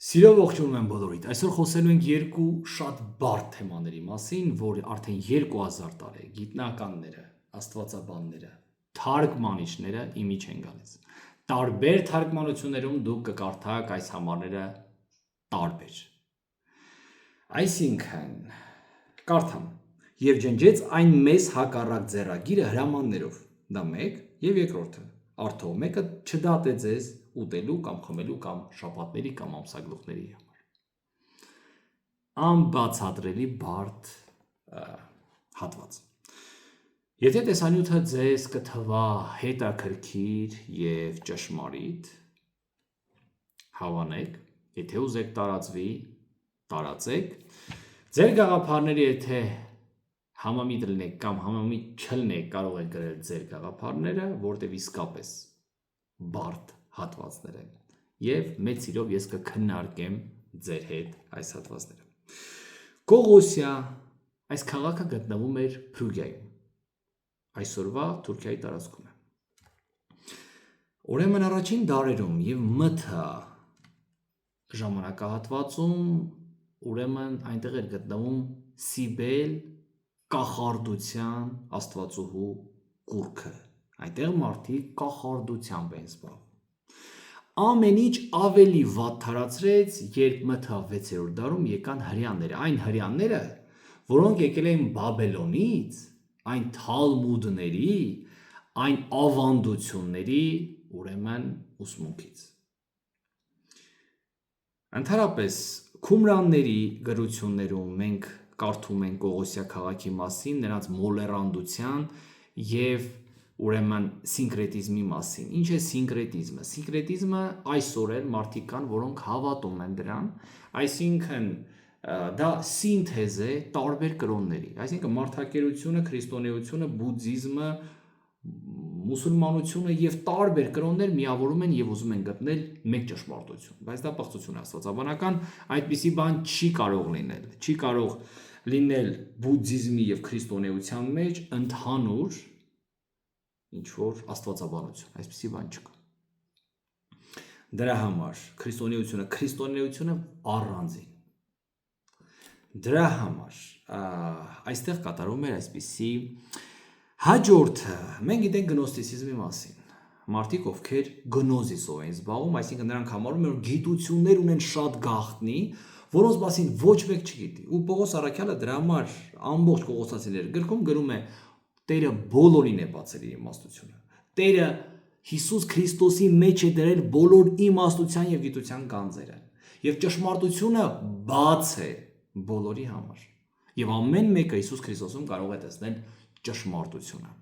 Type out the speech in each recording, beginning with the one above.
Սիրով ողջունում եմ բոլորիդ։ Այսօր խոսելու ենք երկու շատ բարդ թեմաների մասին, որ արդեն 2000 տարի գիտնականները, աստվածաբանները, թարգմանիչները իմիջ են գալիս։ Տարբեր թարգմանություններում դուք կկարդաք այս համարները տարբեր։ Այսինքն, կարդամ. Եվ ջնջեց այն մեզ հակառակ ձեռագիրը հրամաններով։ Դա մեկ, եւ երկրորդը. Արթո մեկը չդատե ձեզ ուտելու կամ խմելու կամ շաբաթների կամ ամսագլուխների համար։ Անբացատրելի բարդ հատված։ Եթե տեսանյութը ձեզ կթվա հետաքրքիր եւ ճշմարիտ, հավանեք, եթե ուզեք տարածվի, տարածեք։ Ձեր գաղափարները եթե համամիտ լինեք կամ համամիտ չլինեք, կարող եք գրել ձեր գաղափարները, որտեղ իսկապես բարդ հատվածներ են։ Եվ մեծ սիրով ես կքննարկեմ ձեր հետ այս հատվածները։ Կողոսիա այս քաղաքը գտնվում էր Փրուգիայում, այսօրվա Թուրքիայի տարածքում է։ Ուրեմն առաջին դարերում եւ մթա ժամանակահատվածում ուրեմն այնտեղ էր գտնվում Սիբել կախարդության աստվածուհու կուռքը։ Այնտեղ մարդիկ կախարդությամբ են զբաղվում։ Ամեն ինչ ավելի վատթարացրեց, երբ մթա 6-րդ դարում եկան հրեաները, այն հրեաները, որոնք եկել էին Բաբելոնից, այն թալմուդների, այն ավանդությունների, ուրեմն ուսմունքից։ Ընդհանրապես Քումրանների գրություններում մենք կարդում ենք Կողոսիա քաղաքի մասին, նրանց մոլեռանդության եւ ուրեմն սինկրետիզմի մասին։ Ինչ է սինկրետիզմը։ Սինկրետիզմը այսօր էլ մարդիկ կան, որոնք հավատում են դրան, այսինքն դա սինթեզ է տարբեր կրոնների։ Այսինքն մարդակերությունը, քրիստոնեությունը, բուդդիզմը, մուսուլմանությունը եւ տարբեր կրոններ միավորում են եւ ուզում են գտնել մեկ ճշմարտություն, բայց դա պղծություն է աստվածաբանական, այդպիսի բան չի կարող լինել։ Չի կարող լինել բուդդիզմի եւ քրիստոնեության մեջ ընդհանուր ինչ որ աստվածաբանություն, այսպիսի բան չկա։ Դրա համար քրիստոնեությունը առանձին։ Դրա համար այստեղ կատարվում էր այսպիսի հաջորդը մենք գիտենք գնոստիցիզմի մասին։ Մարդիկ ովքեր գնոզիսով են զբաղվում, այսինքն նրանք համարում են որ գիտություններ ունեն շատ գաղտնի, որոնց մասին ոչ մեկ չգիտի։ Ու Պողոս Առաքյալը դրա համար ամբողջ Կողոսացիների գրքում գրում է. Տերը բոլորին է բացել իր իմաստությունը։ Տերը Հիսուս Քրիստոսի մեջ է դրել բոլոր իմաստության եւ գիտության գանձերը։ Եվ ճշմարտությունը բաց է բոլորի համար։ Եվ ամեն մեկը Հիսուս Քրիստոսում կարող է տեսնել ճշմարտությունը։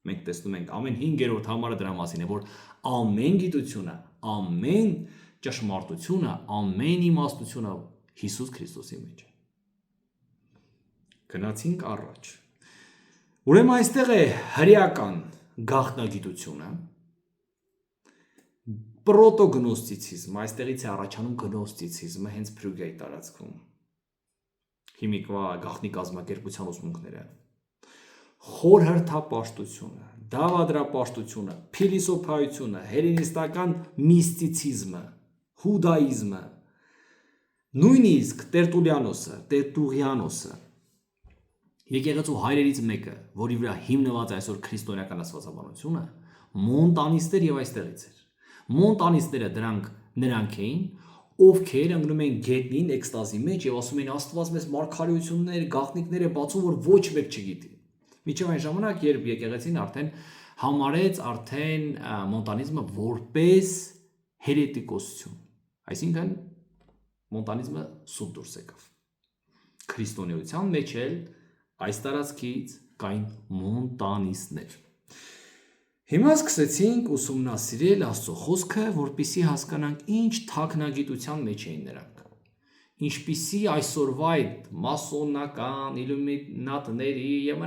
Մենք տեսնում ենք ամեն 5-րդ համարը դրա մասին է, որ ամեն գիտությունը, ամեն ճշմարտությունը, ամեն իմաստությունը Հիսուս Քրիստոսի մեջ է։ Գնացինք առաջ։ Ուրեմն այստեղ է հրեական գաղտնագիտությունը, պրոտոգնոստիցիզմը, այստեղից է առաջանում գնոստիցիզմը հենց Փրուգիայի տարածքում։ Հիմիկվա գաղտնի կազմակերպության ուսմունքները։ Խորհրդապաշտությունը, դավադրապաշտությունը, փիլիսոփայությունը, հելենիստական միստիցիզմը, հուդաիզմը, նույնիսկ Տերտուլիանոսը, եկեղեցու հայրերից մեկը, որի վրա հիմնված է այսօր քրիստոնեական աստվածաբանությունը, մոնտանիստեր եւ այստեղից էր։ Մոնտանիստները նրանք էին, ովքեր ընկնում են գետնին էքստազի մեջ եւ ասում են Աստված մեզ մարգարեություններ, գաղտնիքներ է բացում, որ ոչ մեկ չգիտի։ Միջև այն ժամանակ, երբ եկեղեցին արդեն համարեց մոնտանիզմը որպես հերետիկոսություն, այսինքն մոնտանիզմը սուտ դուրս եկավ։ Քրիստոնեության մեջ էլ այս տարածքից կային մոնտանիստներ։ Հիմա սկսեցինք ուսումնասիրել Աստծո խոսքը, որպեսզի հասկանանք ինչ թաքնագիտության մեջ էին նրանք։ Ինչպիսի այսօրվա այդ մասոնական, իլյումինատների եւ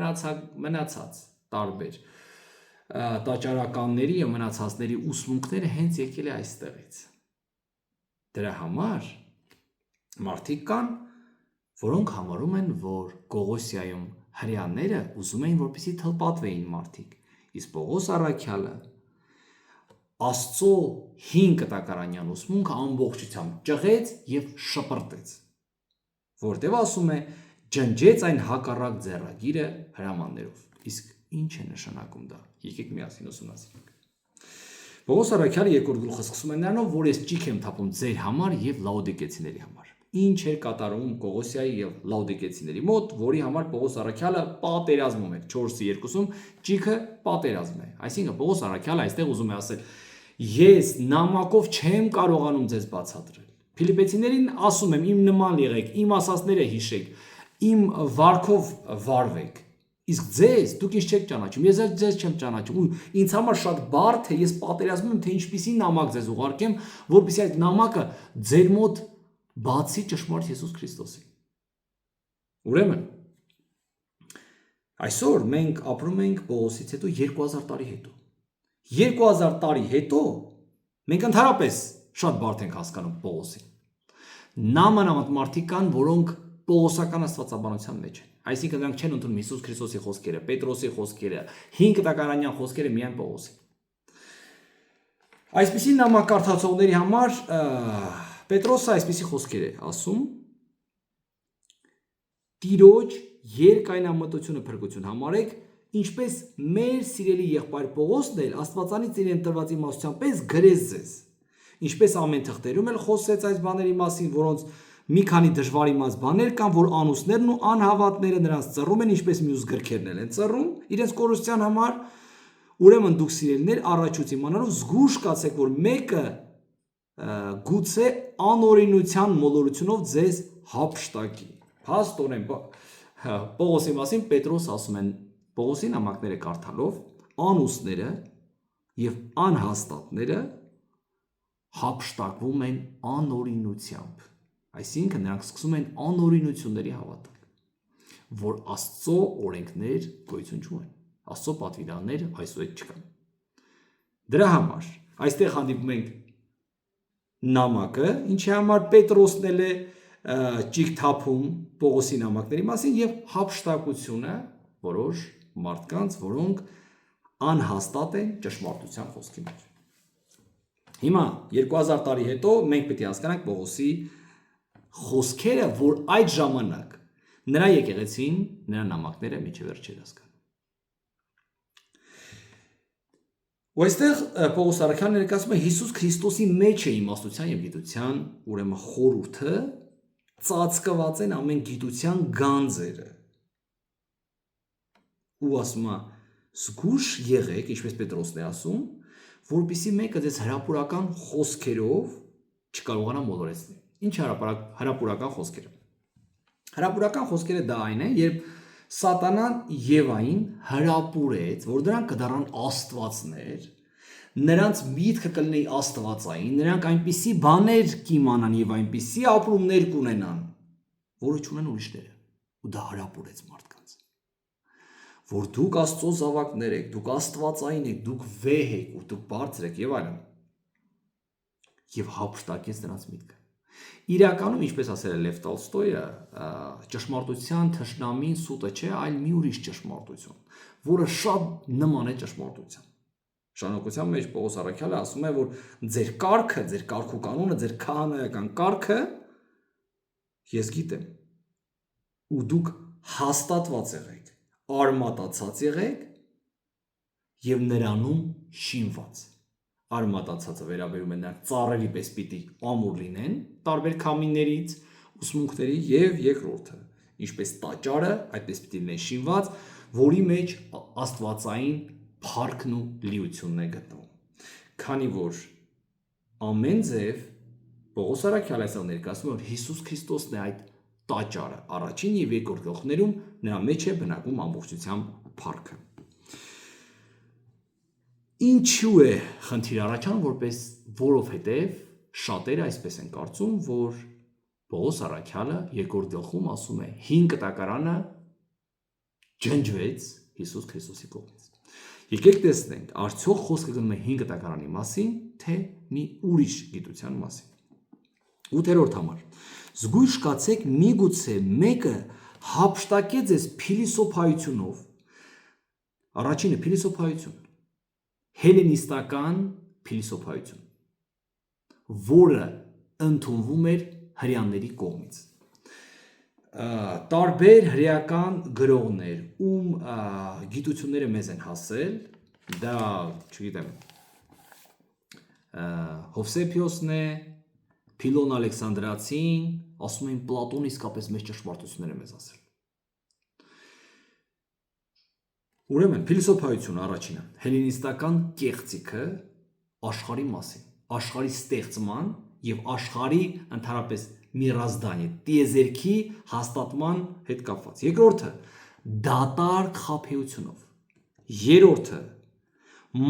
մնացած տարբեր տաճարականների եւ մնացածների ուսմունքները հենց եկել է այստեղից։ Դրա համար մարդիկ կան, որոնք համարում են, որ Կողոսիայում հրեաները ուզում էին, որպեսզի թլպատվեին մարդիկ, իսկ Պողոս Առաքյալը Աստծո 5 տակարանյան ուսմունքը ամբողջությամբ ճղեց եւ շպրտեց, որտեղ ասում է ջնջեց այն հակառակ ձեռագիրը հրամաններով։ Իսկ ինչ է նշանակում դա։ Եկեք միասին ուսումնասիրենք։ Պողոս առաքյալը երկրորդ գլուխը սկսում է նրանով, որ ես ճիք եմ թափում ձեր համար եւ լաուդիկեցիների համար։ Ինչ էր կատարում Կողոսիայի եւ լաուդիկեցիների մոտ, որի համար Պողոս առաքյալը պատերազմում էր 4:2-ում ճիքը պատերազմ է։ Այսինքն Պողոս առաքյալը այստեղ ուզում է ասել. ես նամակով չեմ կարողանում ձեզ բացատրել։ Ֆիլիպեցիներին ասում եմ, իմ նման եղեք, իմ ասածները հիշեք, իմ վարքով վարվեք։ Իսկ ձեզ դուք ինչ չեք ճանաչում, ես ձեզ չեմ ճանաչում, ու ինձ համար շատ բարդ է, ես պատերազմում եմ, թե ինչպիսի նամակ ձեզ ուղարկեմ, որպեսզի այդ նամակը ձեր մոտ բացի ճշմարիտ Հիսուս Քրիստոսի։ Ուրեմն այսօր մենք ապրում ենք Պողոսից հետո 2000 տարի հետո։ 2000 տարի հետո մենք ընդհանրապես շատ բարդ ենք հասկանում Պողոսին։ Նամանավանդ մարդիկ կան, որոնք Պողոսական աստվածաբանության մեջ են։ Այսինքն նրանք չեն ընդունում Հիսուս Քրիստոսի խոսքերը, Պետրոսի խոսքերը, 5 տակարանյան խոսքերը միայն Պողոսի։ Այսպիսի նամակ կարդացողների համար Պետրոսը այսպիսի խոսքեր է ասում. Տիրոջ երկայնամտությունը փրկություն համարեք, ինչպես մեր սիրելի եղբայր Պողոսն էլ Աստվածանից իրեն տրված իմաստության պես գրեց ձեզ, ինչպես ամեն թղթերում էլ խոսեց այս բաների մասին, որոնց մի քանի դժվար իմաց բաներ կան, որ անուսներն ու անհավատները նրանց ծռում են, ինչպես մյուս գրքերն են ծռում իրենց կորուստության համար։ Ուրեմն դուք սիրելիներ, առաջուց իմանալով զգուշ կացեք, որ մեկը գուցե անօրինության մոլորությունով ձեզ հափշտակի։ Փաստորեն Պողոսի մասին Պետրոս ասում են Պողոսի նամակները կարդալով անուսները եւ անհաստատները հափշտակվում են անօրինությամբ։ Այսինքն նրանք սկսում են անօրինությունների հավատալ, որ Աստծո օրենքներ գոյություն չունեն, Աստծո պատվիրաններ այսօր չկան։ Դրա համար այստեղ հանդիպում ենք նամակը, ինչի համար Պետրոսն էլ է ճիգ թափում Պողոսի նամակների մասին եւ հափշտակությունը որոշ մարդկանց, որոնք անհաստատ են ճշմարտության խոսքի մեջ։ Հիմա 2000 տարի հետո մենք պետք է հասկանանք Պողոսի խոսքերը, որ այդ ժամանակ նրա եկեղեցին, նրա նամակները միջև վերջ չէր հասկանում։ Ու այստեղ Պողոս առաքյալը ներկայացնում է Հիսուս Քրիստոսի մեջ է իմաստության եւ գիտության, ուրեմն խորհուրդը ծածկված են ամեն գիտության գանձերը։ Ու ասում է զգուշ եղեք, ինչպես Պետրոսն է ասում, որպեսզի մեկը ձեզ հրապուրական խոսքերով չկարողանա մոլորեցնել։ Ինչ հրապուրական խոսքերը։ Հրապուրական խոսքերը դա այն է, երբ Սատանան Եվային հրապուրեց, որ դրանք կդառնան աստվածներ, նրանց միտքը կլինի աստվածային, նրանք այնպիսի բաներ կիմանան եւ այնպիսի ապրումներ կունենան, որը չունեն ուրիշները։ Ու դա հրապուրեց մարդկանց։ Որ դուք Աստծո զավակներ եք, դուք աստվածային եք, դուք վեհ եք ու դուք բարձր եք եւ այլն։ Եվ հափշտակեց նրանց միտքը։ Իրականում, ինչպես ասել է Լև Տոլստոյը, ճշմարտության թշնամին սուտը չէ, այլ մի ուրիշ ճշմարտություն, որը շատ նման է ճշմարտության։ Շարունակության մեջ Պողոս առաքյալը ասում է, որ ձեր կարգը, ձեր կարգու կանոնը, ձեր քահանայական կարգը ես գիտեմ։ Ու դուք հաստատված եղեք, արմատացած եղեք եւ նրանում շինված։ Արմատացածը վերաբերում է նրանք ծառերի պես պիտի ամուր լինեն, տարբեր քամիներից, ուսմունքների եւ երկրորդը, ինչպես տաճարը, այդպես պիտի լինեն շինված, որի մեջ աստվածային փառքն ու լիությունն է գտնվում։ Քանի որ ամեն ձև Պողոս առաքյալը այսօր ներկայացնում է, որ Հիսուս Քրիստոսն է այդ տաճարը, առաջին եւ երկրորդ գլխներում նրա մեջ է բնակվում ամբողջությամբ փառքը։ Ինչու է խնդիր առաջանում, որովհետև շատերը այսպես են կարծում, որ Պողոս առաքյալը երկրորդ գլխում ասում է 5 տակարանը ջնջվեց Հիսուս Քրիստոսի կողմից։ Եկեք տեսնենք, արդյոք խոսքը գնում է 5 տակարանի մասին, թե մի ուրիշ գիտության մասին։ 8-րդ համար։ Զգույշ կացեք, միգուցե մեկը հափշտակե ձեզ փիլիսոփայությունով։ Առաջինը փիլիսոփայություն։ Հելենիստական փիլիսոփայություն, որը ընդունվում էր հրեաների կողմից։ Տարբեր հրեական գրողներ, ում գիտությունները մեզ են հասել, դա, չգիտեմ, Հովսեփիոսն է, Փիլոն Ալեքսանդրացին, ասում են Պլատոնը իսկապես մեծ ճշմարտություններ է մեզ ասել։ Ուրեմն, փիլիսոփայությունը առաջինը, հելենիստական կեղծիքը աշխարհի մասին, աշխարհի ստեղծման եւ աշխարհի ընդհանրապես միրազդանի, տիեզերքի հաստատման հետ կապված։ Երկրորդը, դատարկ խաբեությունով։ Երրորդը,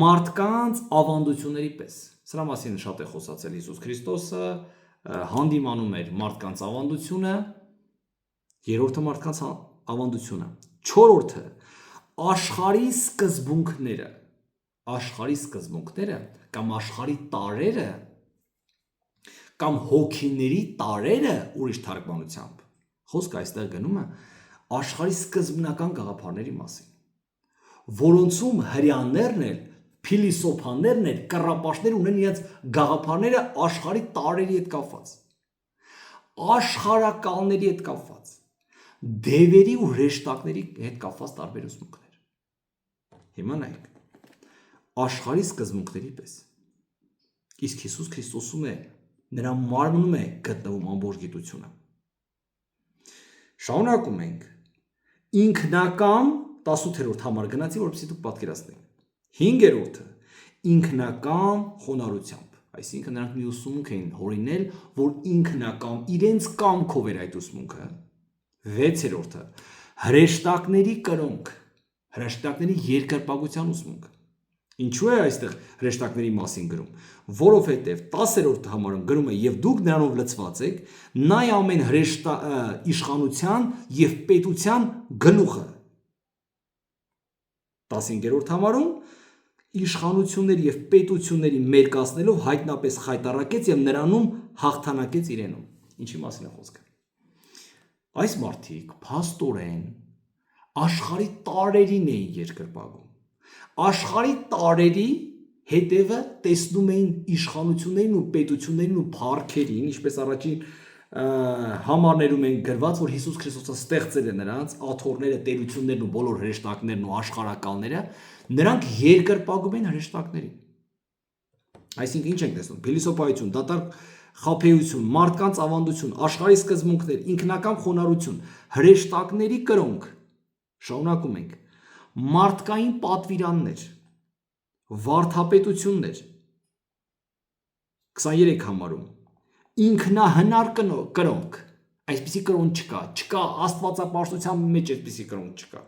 մարդկանց ավանդությունների պես։ Սրա մասին շատ է խոսացել Հիսուս Քրիստոսը, հանդիմանում էր մարդկանց ավանդությունը, երրորդը մարդկանց ավանդությունը։ Չորրորդը, աշխարհի սկզբունքները կամ աշխարհի տարրերը կամ հոգիների տարրերը ուրիշ թարգմանությամբ խոսքը այստեղ գնում է աշխարհի սկզբնական գաղափարների մասին, որոնցում հրեաներն էլ, փիլիսոփաներն էլ, կռապաշտներ ունեն իրենց գաղափարները աշխարհի տարրերի հետ կապված, աշխարհակալների հետ կապված, դևերի ու հրեշտակների հետ կապված տարբեր ուսմունքներ։ Հիմա նայեք, աշխարհի սկզբունքների պես, իսկ Հիսուս Քրիստոսում է, նրա մարմնում է գտնվում ամբողջ գիտությունը։ Շարունակում ենք, ինքնակամ 18-րդ համար գնացի, որպեսզի դուք պատկերացնեք։ 5-րդը, ինքնակամ խոնարհությամբ, այսինքն նրանք մի ուսմունք էին հորինել, որ ինքնակամ իրենց կամքով էր այդ ուսմունքը։ 6-րդը, հրեշտակների կրոնք, հրեշտակների երկրպագության ուսմունք։ Ինչու է այստեղ հրեշտակների մասին գրում, որովհետև 10-րդ համարում գրում է եւ դուք նրանով լցված եք, նա է ամեն իշխանության եւ պետության գլուխը։ 15-րդ համարում իշխանությունների եւ պետությունների մերկացնելով հայտնապես խայտառակեց եւ նրանում հաղթանակեց իրենում։ Ինչի մասին է խոսքը։ Այս մարդիկ փաստորեն աշխարհի տարերին էին երկրպագում, աշխարհի տարերի հետևը տեսնում էին իշխանություններին ու պետություններին ու փառքերին, ինչպես առաջին համարներում են գրված, որ Հիսուս Քրիստոսը ստեղծել է նրանց, աթոռները, տերություններն ու բոլոր հրեշտակներն ու աշխարհակալները, նրանք երկրպագում են հրեշտակներին։ Այսինքն ինչ ենք տեսնում, փիլիսոփայություն, դատարկ խաբեություն, մարդկանց ավանդություն, աշխարհի սկզբունքներ, ինքնակամ խոնարհություն, հրեշտակների կրոնք, շարունակում ենք, մարդկային պատվիրաններ, վարդապետություններ, 23 համարում, ինքնահնար կրոնք, այսպիսի կրոնք չկա, աստվածապաշտության մեջ այսպիսի կրոնք չկա,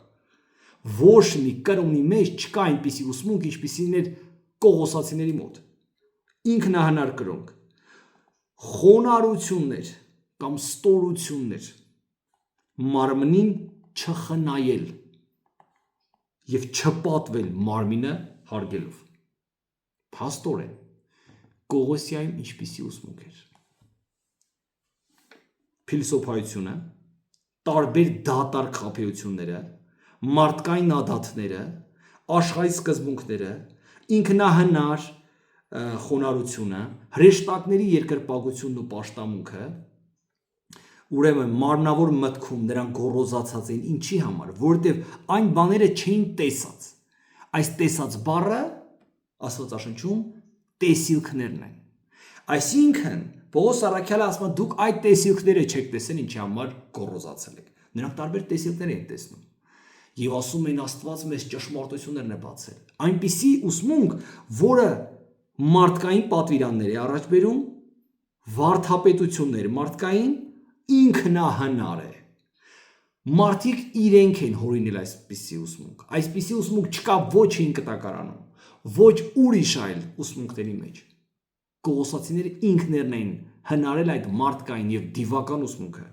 ոչ մի կրոնի մեջ չկա այնպիսի ուսմունք, ինչպիսին էր Կողոսացիների մոտ, ինքնահնար կրոնք, խոնարհություններ կամ ստորություններ, մարմնին չխնայել եւ չպատվել մարմինը հարգելով։ Փաստորեն Կողոսիայում ինչպիսի ուսմունք էր։ Փիլիսոփայությունը, տարբեր դատարկ խաբեությունները, մարդկային ադաթները, աշխարհի սկզբունքները, ինքնահնար խոնարհությունը, հրեշտակների երկրպագությունն ու պաշտամունքը, ուրեմն մարմնավոր մտքում նրանք գոռոզացած էին ինչի համար, որովհետև այն բաները չէին տեսած։ Այս տեսած բառը Աստվածաշնչում տեսիլքներն են։ Այսինքն Պողոս առաքյալը ասում է դուք այդ տեսիլքները չեք տեսել, ինչի համար գոռոզացել եք։ Նրանք տարբեր տեսիլքներ են տեսնում։ Եվ ասում են Աստված մեզ ճշմարտություններն է բացել։ Այնպիսի ուսմունք, որը մարդկային պատվիրաններ է առաջ բերում, վարդապետություններ մարդկային, ինքնահնար է։ Մարդիկ իրենք են հորինել այսպիսի ուսմունք։ Այսպիսի ուսմունք չկա ոչ հին կտակարանում, ոչ ուրիշ այլ ուսմունքների մեջ։ Կողոսացիները ինքներն են հնարել այդ մարդկային եւ դիվական ուսմունքը։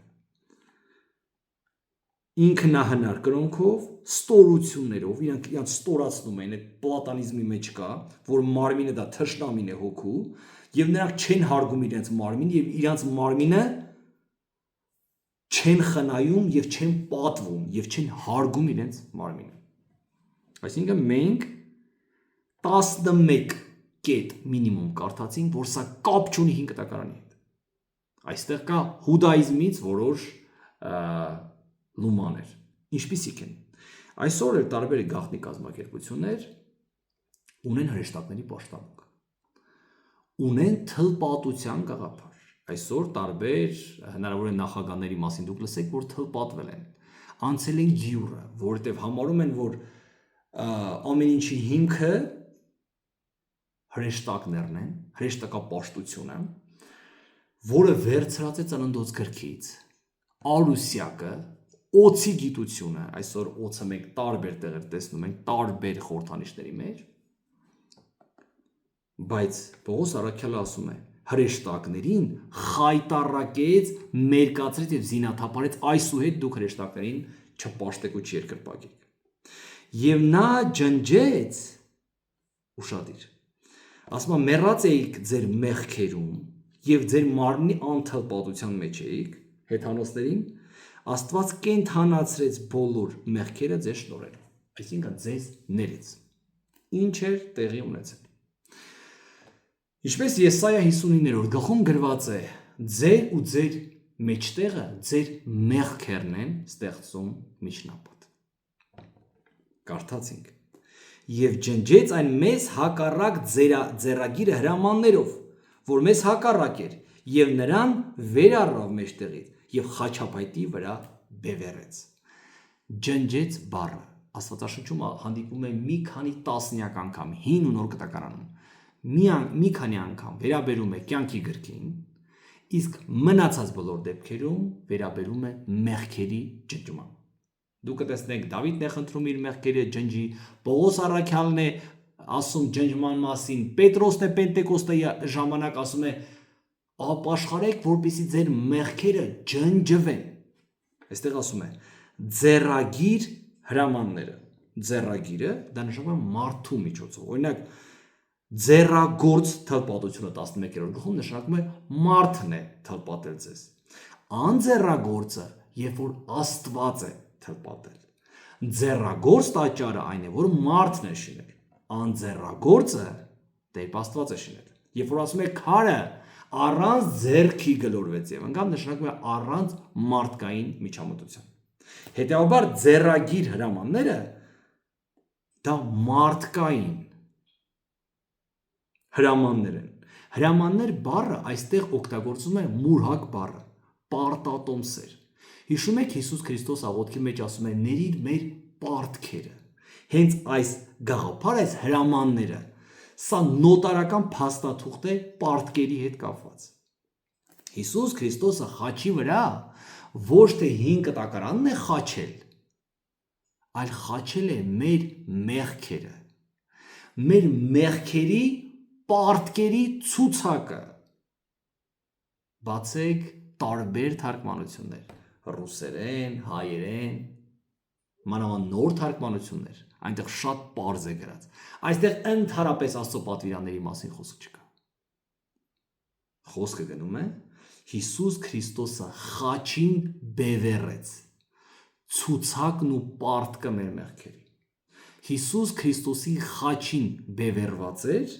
Ինքնահնար կրոնքով, ստորություններով, իրանք ստորացնում են, այդ պլատոնիզմի մեջ կա, որ մարմինը դա թշնամին է հոգու, եւ նրանք չեն հարգում իրենց մարմինը եւ իրանց մարմինը չեն խնայում եւ չեն պատվում եւ չեն հարգում իրենց մարմինը։ Այսինքն մենք 11 կետ մինիմում կարդացինք, որ սա կապ չունի 5 կտակարանի հետ։ Այստեղ կա հուդայիզմից որոշ լումաներ։ Ինչպիսիք են։ Այսօր էլ տարբեր գաղտնի կազմակերպություններ ունեն հրեշտակների պաշտամունք, ունեն թլպատության գաղափար։ Այսօր տարբեր հնարավոր է նախագահների մասին դուք լսեք, որ թլպատվել են, անցել են գյուռը, որովհետև համարում են, որ ամեն ինչի հիմքը հրեշտակներն են, հրեշտակապաշտությունը, որը վերցրած է ծննդոց գրքից, արուսյակը, օծի գիտությունը, այսօր օծը մենք տարբեր տեղեր տեսնում ենք, տարբեր խորհրդանիշների մեջ, բայց Պողոս առաքյալը ասում է, հրեշտակներին խայտառակեց, մերկացրեց և զինաթափարեց, այսուհետ դուք հրեշտակներին չպաշտեք ու չերկրպագեք։ Եվ նա ջնջեց, ուշադիր, ասում է, մեռած էիք ձեր մեղքերում և ձեր մարմնի անթլպատության մեջ էիք, հեթանոսներին, Աստված կենդանացրեց բոլոր մեղքերը ձեր շնորհերով, այսինքն ձեզ ներեց։ Ինչ էր տեղի ունեցել։ Ինչպես Եսայա 59-րդ գլխում գրված է, ձեր ու ձեր մեջտեղը ձեր մեղքերն են ստեղծում միջնապատ։ Կարդացինք։ Եվ ջնջեց այն մեզ հակառակ ձեռագիրը հրամաններով, որ մեզ հակառակ էր, և նրան վեր առավ մեջտեղից, և խաչապայտի վրա բևեռեց։ Ջնջեց բառը Աստվածաշնչում հանդիպում է մի քանի տասնյակ անգամ, հին ու նոր կտակարանում, մի քանի անգամ վերաբերում է կյանքի գրքին, իսկ մնացած բոլոր դեպքերում վերաբերում է մեղքերի ջնջման։ Դուք կտեսնեք Դավիթն է խնդրում իր մեղքերը ջնջի, Պողոս առաքյալն է ասում ջնջման մասին, Պետրոսն է Պենտեկոստի ժամանակ ասում է ապաշխարեք, որպեսզի ձեր մեղքերը ջնջվեն։ Այստեղ ասում է ձեռագիր հրամանները։ Ձեռագիրը դա նշանակում է մարդու միջոցով։ Օրինակ ձեռագործ թլպատությունը 11-րդ գլխում նշանակում է մարդն է թլպատել ձեզ։ Անձեռագործը, երբ որ Աստված է թլպատել։ Ձեռագործ տաճարը այն է, որ մարդն է շինել։ Անձեռագործը Տեր Աստված է շինել։ Երբ որ ասում է քարը առանց ձեռքի գլորվեց եւ ընկավ, նշանակում է առանց մարդկային միջամտության։ Հետևաբար ձեռագիր հրամանները դա մարդկային հրամաններ են։ Հրամաններ բառը այստեղ օգտագործում է մուրհակ բառը, պարտատոմսեր։ Հիշում եք Հիսուս Քրիստոս աղոթքի մեջ ասում է ների մեր պարտքերը։ Հենց այս գաղափարը, այս հրամանները, սա նոտարական փաստաթուղթ է պարտքերի հետ կապված։ Հիսուս Քրիստոսը խաչի վրա ոչ թե 5 կտակարանն է խաչել, այլ խաչել է մեր մեղքերը, մեր մեղքերի պարտքերի ցուցակը։ Բացեք տարբեր թարգմանություններ, ռուսերեն, հայերեն, մանավանդ նոր թարգմանություններ, այնտեղ շատ պարզ է գրած։ Այստեղ ընդհանրապես Աստծո պատվիրանների մասին խոսք չկա։ Խոսքը գնում է Հիսուս Քրիստոսը խաչին բևեռեց, ցուցակն ու պարտքը մեր մեղքերի։ Հիսուս Քրիստոսի խաչին բևեռված էր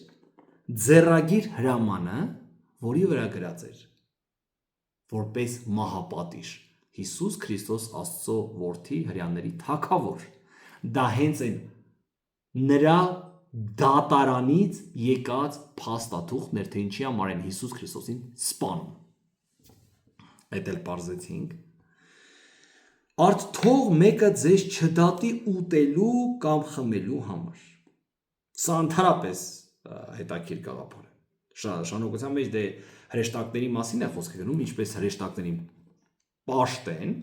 ձեռագիր հրամանը, որի վրա գրած էր որպես մահապատիժ Հիսուս Քրիստոս Աստծո որդի հրյաների թագավոր։ Դա հենց այն նրա դատարանից եկած փաստաթուղթներ, թե ինչի համար են Հիսուս Քրիստոսին սպանում։ Այդ էլ պարզեցինք։ Արդ թող մեկը ձեզ չդատի ուտելու կամ խմելու համար։ Սա ընդհանրապես հետաքրքիր գաղափար է։ Շնորհակալության մեջ դե հրեշտակների մասին է խոսքը գնում, ինչպես հրեշտակներին պաշտեն,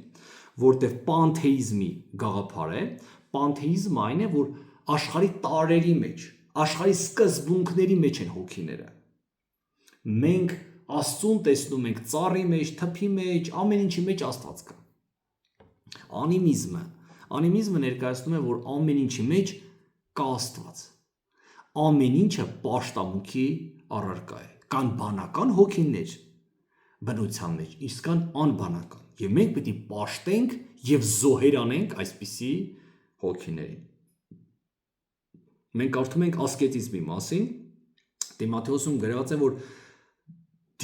որտեղ պանթեիզմի գաղափար է, պանթեիզմը այն է, որ աշխարհի տարրերի մեջ, աշխարհի սկզբունքների մեջ են հոգիները։ Մենք Աստծուն տեսնում ենք ծառի մեջ, թփի մեջ, ամեն ինչի մեջ Աստված կա։ Անիմիզմը ներկայացնում է, որ ամեն ինչի մեջ կա Աստված։ Ամեն ինչը պաշտամունքի առարկա է։ Կան բանական հոգիներ բնության մեջ, իսկ կան անբանական։ Եվ մենք պետք է պաշտենք եւ զոհերանենք այսպիսի հոգիներին։ Մենք կարդում ենք ասկետիզմի մասին, Տիմոթեոսում գրված է, որ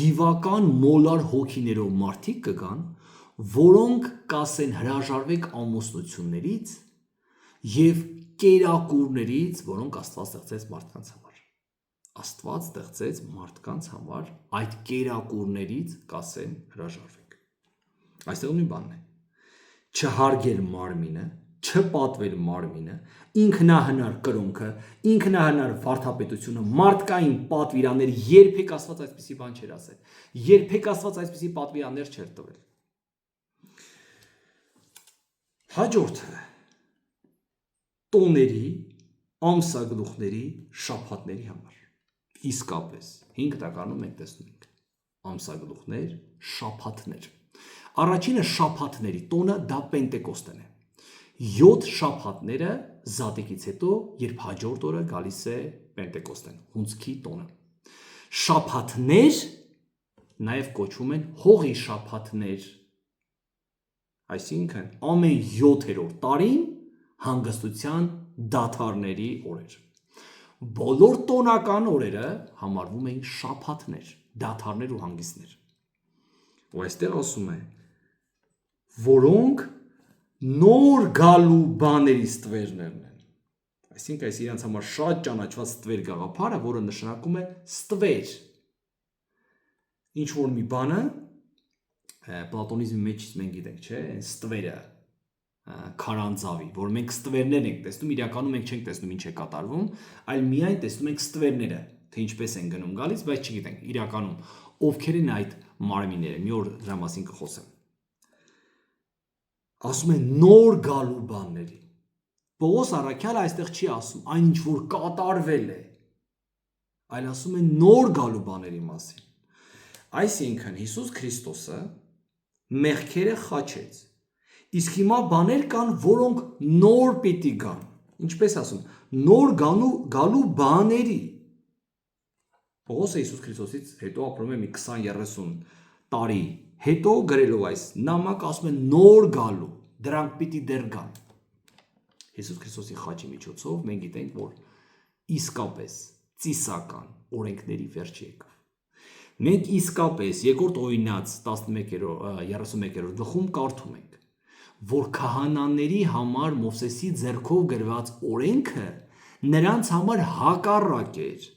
դիվական մոլար հոգիներով մարդիկ կգան, որոնք կասեն հրաժարվեք ամուսնություններից եւ կերակուրներից, որոնք Աստված ստեղծեց մարդկանց համար։ Աստված ստեղծեց մարդկանց համար, այդ կերակուրներից կասեն հրաժարվեք։ Այստեղ մի բանն է. չհարգել մարմինը, չպատվել մարմինը, ինքնահնար կրոնքը, ինքնահնար վարդապետությունը, մարդկային պատվիրաններ, երբեք Աստված այսպիսի բան չէր ասել։ Երբեք Աստված այսպիսի պատվիրաններ չէր տվել։ Հաջորդը տոների, ամսագլուխների, շաբաթների համար։ Իսկապես 5 տականում մենք տեսնում ենք ամսագլուխներ, շաբաթներ։ Առաջինը շաբաթների տոնը դա Պենտեկոստեն է։ 7 շաբաթները զատիկից հետո, երբ հաջորդ օրը գալիս է Պենտեկոստեն, հունձքի տոնը։ Շաբաթներ նաև կոչվում են հողի շաբաթներ։ Այսինքն ամեն 7-րդ տարին հանգստության դադարների օրեր։ Բոլոր տոնական օրերը համարվում էին շաբաթներ, դադարներ ու հանգիստներ։ Ու այստեղ ասում է, որոնք նոր գալու բաների ստվերներն են։ Այսինքն այս իրանց համար շատ ճանաչված ստվեր գաղափարը, որը նշանակում է ստվեր։ Ինչ որ մի բանը Պլատոնիզմի մեջ մենք գիտենք, չէ, ստվերը, քարանձավի, որ մենք ստվերներ ենք տեսնում, իրականում մենք չենք տեսնում ինչ է կատարվում, այլ միայն տեսնում ենք ստվերները, թե ինչպես են գնում գալիս, բայց չգիտենք իրականում ովքեր են այդ մարմինները։ Մի օր դրա մասին կխոսեմ։ Ասում են նոր գալու բաների։ Պողոս առաքյալը այստեղ չի ասում այն ինչ որ կատարվել է, այլ ասում է նոր գալու բաների մասին։ Այսինքն Հիսուս Քրիստոսը մեղքերը խաչեց։ Իսկ հիմա բաներ կան, որոնք նոր պիտի գան։ Ինչպես ասում, նոր գալու բաների։ Պողոսը Հիսուս Քրիստոսից հետո ապրում է մի 20-30 տարի հետո գրելով այս նամակ ասում է նոր գալու, դրանք պիտի դեռ գան։ Հիսուս Քրիստոսի խաչի միջոցով մենք գիտենք, որ իսկապես ծիսական օրենքների վերջը եկավ։ Մենք իսկապես երկրորդ Օրինաց 31-րդ գլխում կարդում ենք, որ քահանաների համար Մովսեսի ձեռքով գրված օրենքը նրանց համար հակառակ էր,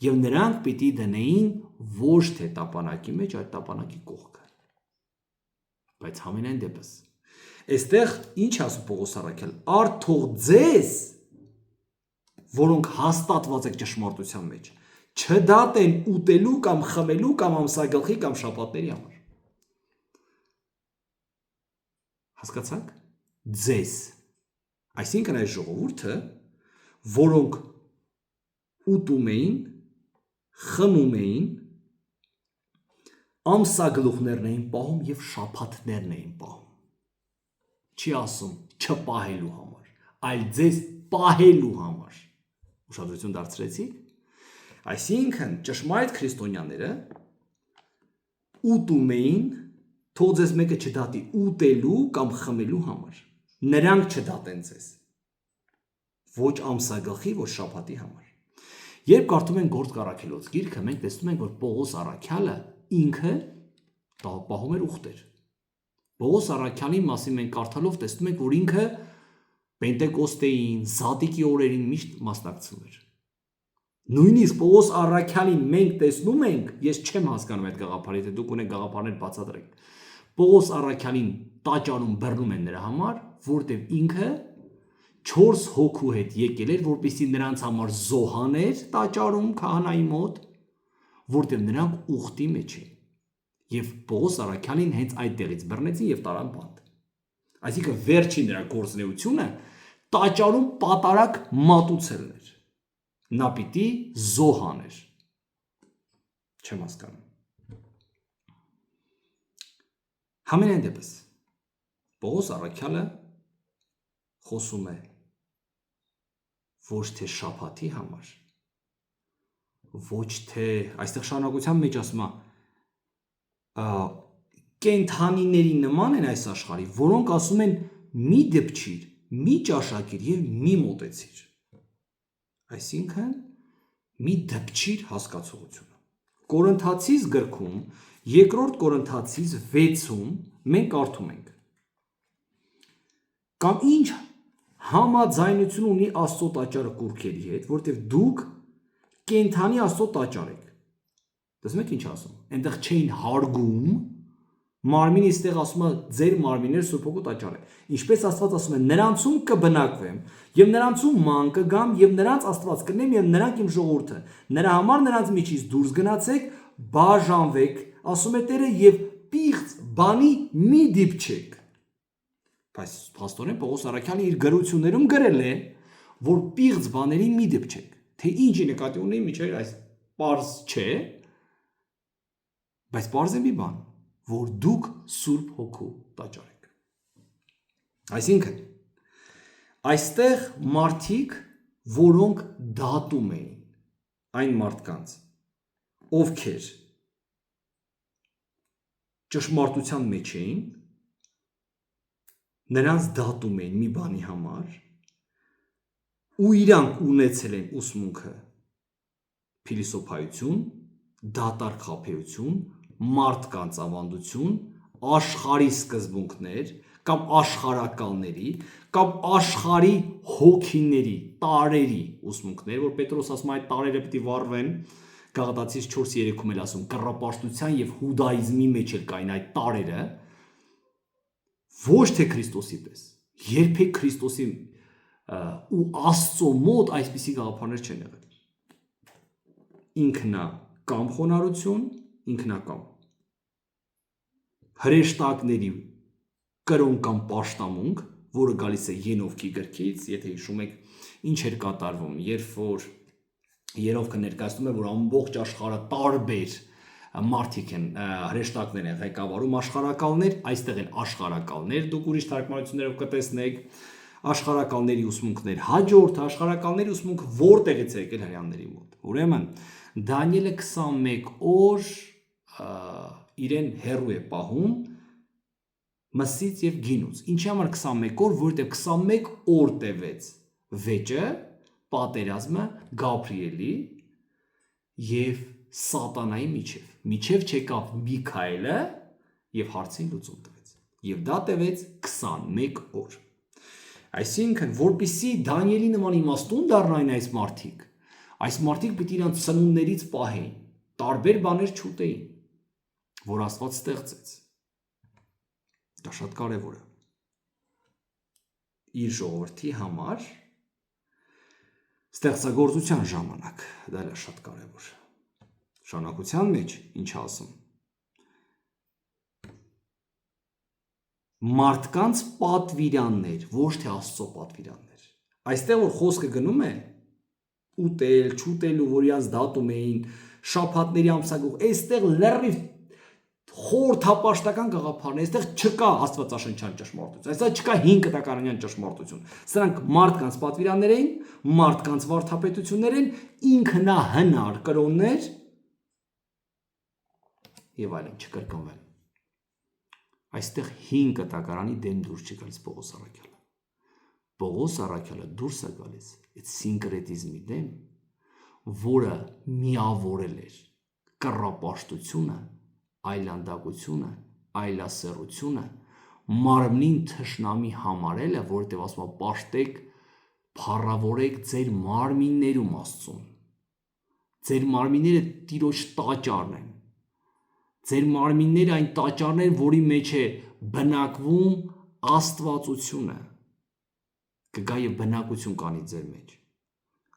եւ նրանք պիտի դնեին ոչ թե տապանակի մեջ, այլ տապանակի կողքը։ Բայց համենայն դեպս, այստեղ ինչ ասում Պողոս առաքյալ, արդ թող ձեզ, որոնք հաստատված եք ճշմարտության մեջ, չդատեն ուտելու կամ խմելու կամ ամսագլխի կամ շաբաթների համար։ Հասկացաք։ Ձեզ, այսինքն այս ժողովուրդը, որոնք ուտում էին, խմում էին, ամսագլուխներն էին պահում եւ շաբաթներն էին պահում։ Չի ասում չպահելու համար, այլ ձեզ պահելու համար։ Ուշադրություն դարձրեցիք։ Այսինքն ճշմարիտ քրիստոնյաները ուտում էին, թող ձեզ մեկը չդատի ուտելու կամ խմելու համար։ Նրանք չդատեն ձեզ։ Ոչ ամսագլխի, ոչ շաբաթի համար։ Երբ կարդում ենք Գործք առաքելոց գիրքը, մենք տեսնում ենք, որ Պողոս առաքյալը ինքը պահում էր ուխտեր։ Պողոս առաքյալի մասին մենք կարդալով տեսնում ենք, որ ինքը Պենտեկոստեին, Զատիկի օրերին միշտ մասնակցում էր։ Նույնիսկ Պողոս առաքյալին մենք տեսնում ենք, ես չեմ հասկանում այդ գաղափարը, եթե դուք ունեք գաղափարներ բացատրեք։ Պողոս առաքյալին տաճարում բռնում են նրա համար, որտեղ ինքը 4 հոգու հետ եկել էր, որպեսզի նրանց համար զոհաներ տաճարում քահանայի մոտ, որտեղ նրանք ուխտի մեջ էին։ Եվ Պողոս առաքյալին հենց այդտեղից բռնեցին եւ տարան բանտ։ Այսինքն վերջին նրա գործունեությունը տաճարում պատարակ մատուցելն էր։ Նա պիտի զոհաներ։ Չեմ հասկանում։ Համենայն դեպս Պողոս առաքյալը խոսում է ոչ թե շաբաթի համար, ոչ թե այստեղ շարունակության մեջ ասում է կենթանիների նման են այս աշխարհի, որոնք ասում են մի դպչիր, մի ճաշակիր եւ մի մոտեցիր։ Այսինքն մի դպչիր հասկացողությունը։ Կորինթացիս գրքում, երկրորդ Կորինթացիս 6-ում մենք կարդում ենք. կամ ինչ համաձայնություն ունի Աստծո տաճարը կուռքերի հետ, որտեղ դուք կենդանի Աստծո տաճար եք։ Տեսնում եք ինչ ասում։ Այնտեղ չէին հարգում մարմինը, այստեղ ասում է ձեր մարմինները Սուրբ Հոգու տաճար է։ Ինչպես Աստված ասում է, նրանցում կբնակվեմ, եւ նրանցում ման կգամ, եւ նրանց Աստված կնեմ, եւ նրանք իմ ժողովուրդը։ Նրա համար նրանց միջից դուրս գնացեք, բաժանվեք, ասում է Տերը, եւ պիղծ բանի մի դիպչեք։ Բայց փաստորեն Պողոս Առաքյալը իր գրություններում գրել է, որ պիղծ բաների մի դիպչեք։ Թե ինչի նկատի ունի, միջեր այս պարզ չէ, բայց պարզ է մի բան, որ դուք Սուրբ Հոգու տաճար եք։ Այսինքն, այստեղ մարդիկ, որոնք դատում էին այն մարդկանց, ովքեր ճշմարտության մեջ էին, նրանց դատում էին մի բանի համար, ու իրանք ունեցել են ուսմունքը փիլիսոփայություն, դատարկ խաբեություն, մարդկանց ավանդություն, աշխարհի սկզբունքներ կամ աշխարհակալների կամ աշխարհի հոգիների, տարերի ուսմունքներ, որ Պետրոս ասում է այդ տարերը պետք է վառվեն, Գաղատացիս 4:3-ում էլ ասում, կռապաշտության եւ հուդայիզմի մեջ էլ կային այդ տարերը, ոչ թե Քրիստոսի պես, երբեք Քրիստոսի ու Աստծո մոտ այսպիսի գաղափարներ չեն եղել։ Ինքնակամ խոնարհություն, ինքնակամ հրեշտակների կրոն կամ պաշտամունք, որը գալիս է Ենովքի գրքից, եթե հիշում եք, ինչ էր կատարվում, երբ որ Երովքը ներկայացնում է, որ ամբողջ աշխարհը տարբեր մարդիկ են, հրեշտակներ են ղեկավարում, աշխարհակալներ, այստեղ են աշխարհակալներ, դուք ուրիշ թարգմանություններով կտեսնեք, աշխարհակալների ուսմունքներ, հաջորդը աշխարհակալների ուսմունքը որտեղից է եկել հрьяաների մոտ։ Ուրեմն Դանիելը 21 օր իրեն հեռու է պահում մսից եւ գինուց։ Ինչի համար 21 օր, որովհետեւ 21 օր տևեց վեճը, պատերազմը Գաբրիելի եւ Սատանայի միջև չեկավ Միքայելը եւ հարցին լուծում տվեց։ Եվ դա տևեց 21 օր։ Այսինքն, որպիսի Դանիելի նման իմաստուն դառնային այս մարդիկ պիտի իրանց սնունդներից պահեին, տարբեր բաներ չուտեին, որ Աստված ստեղծեց։ Դա շատ կարևոր է։ Իր ժողովրդի համար ստեղծագործության ժամանակ, դա էլ է շատ կարևոր։ Շարունակության մեջ ինչ ասում։ Մարդկանց պատվիրաններ, ոչ թե Աստծո պատվիրաններ։ Այստեղ որ խոսքը գնում է ուտել, չուտելու, որ իրանց դատում էին, շաբաթների ամսագող, այստեղ լրիվ խորհրդապաշտական գաղափարն է, այստեղ չկա աստվածաշնչյան ճշմարտություն, այստեղ չկա 5 կտակարանյան ճշմարտություն։ Սրանք մարդկանց պատվիրաններ էին, մարդկանց վարդապետություններ են, ինքնահնար կրոններ եւ այլն չկրկնվել։ Այստեղ 5 կտակարանի դեմ դուրս չի գալիս Պողոս Առաքյալը։ Պողոս Առաքյալը դուրս է գալիս այդ սինկրետիզմի դեմ, որը միավորել էր կռապաշտությունը, այլանդակությունը, այլասեռությունը, մարմնին թշնամի համարելը, որովհետև ասում է պաշտեք, փառավորեք ձեր մարմիններում Աստծուն։ Ձեր մարմինները Տիրոջ տաճարն են։ Ձեր մարմինները այն տաճարն են, որի մեջ է բնակվում Աստվածությունը։ Կգա եւ բնակություն կանի ձեր մեջ։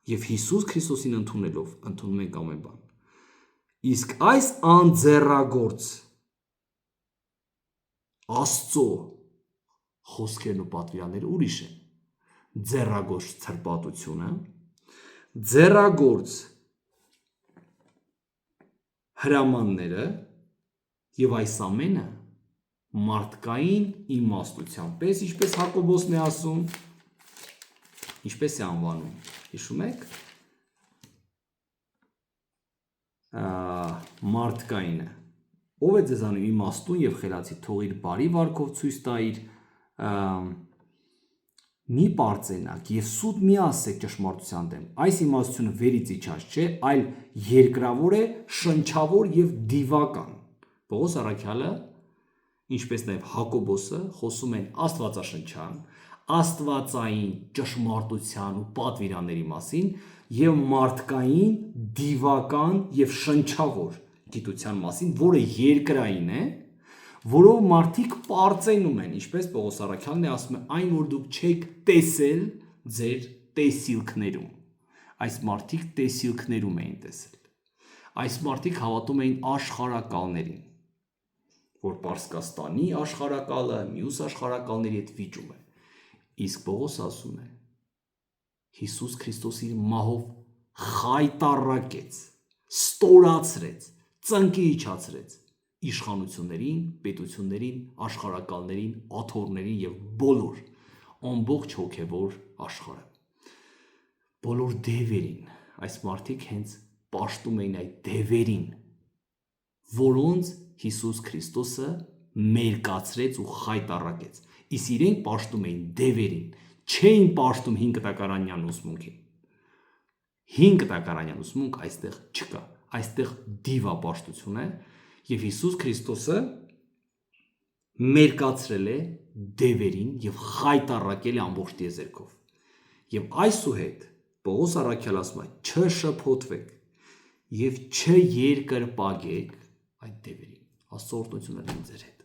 Եվ Հիսուս Քրիստոսին ընդունելով ընդունում ենք ամեն բան։ Իսկ այս անձեռագործ Աստծո խոսքերն ու պատվիրանները ուրիշ են։ Ձեռագործ ցրպատությունը, ձեռագործ հրամանները եւ այս ամենը մարդկային իմաստության պես, ինչպես Հակոբոսն է ասում, ինչպես է անվանում, հիշում եք, մարդկայինը, ով է ձեզանում իմաստուն եւ խելացի, թող իր բարի վարքով ցույց տա իր մի պարծենակ եւ սուտ մի ասեք ճշմարտության դեմ։ Այս իմաստությունը վերից իջած չէ, այլ երկրավոր է, շնչավոր եւ դիվական։ Պողոս առաքյալը, ինչպես նաեւ Հակոբոսը, խոսում են աստվածաշնչյան, աստվածային ճշմարտության ու պատվիրանների մասին եւ մարդկային, դիվական եւ շնչավոր գիտության մասին, որը երկրային է, որով մարդիկ պարծենում են, ինչպես Պողոս առաքյալն է ասում է, այն որ դուք չեք տեսել ձեր տեսիլքներում։ Այս մարդիկ տեսիլքներում էին տեսել։ Այս մարդիկ հավատում էին աշխարհակալներին, որ Պարսկաստանի աշխարհակալը մյուս աշխարհակալների հետ վիճում է։ Իսկ Պողոս ասում է. Հիսուս Քրիստոսի մահով խայտառակեց, ստորացրեց, ծնկի իջացրեց իշխանություններին, պետություններին, աշխարհակալներին, աթոռներին եւ բոլոր ամբողջ հոգեվոր աշխարհը։ Բոլոր դևերին, այս մարդիկ հենց պաշտում էին այդ դևերին, որոնց Հիսուս Քրիստոսը մերկացրեց ու խայտառակեց։ Իսկ իրենք պաշտում էին դևերին, չէին պաշտում 5 տակարանյան ուսմունքին։ 5 տակարանյան ուսմունք այստեղ չկա, այստեղ դիվապաշտություն է եւ Հիսուս Քրիստոսը մերկացրել է դևերին եւ խայտառակել է ամբողջ տիեզերքով։ Եվ այսուհետ Պողոս առաքյալը ասում է. չշփոթվեք եւ չերկրպագեք այդ դևերին։ Աստծո օրհնությունը լինի ձեր հետ։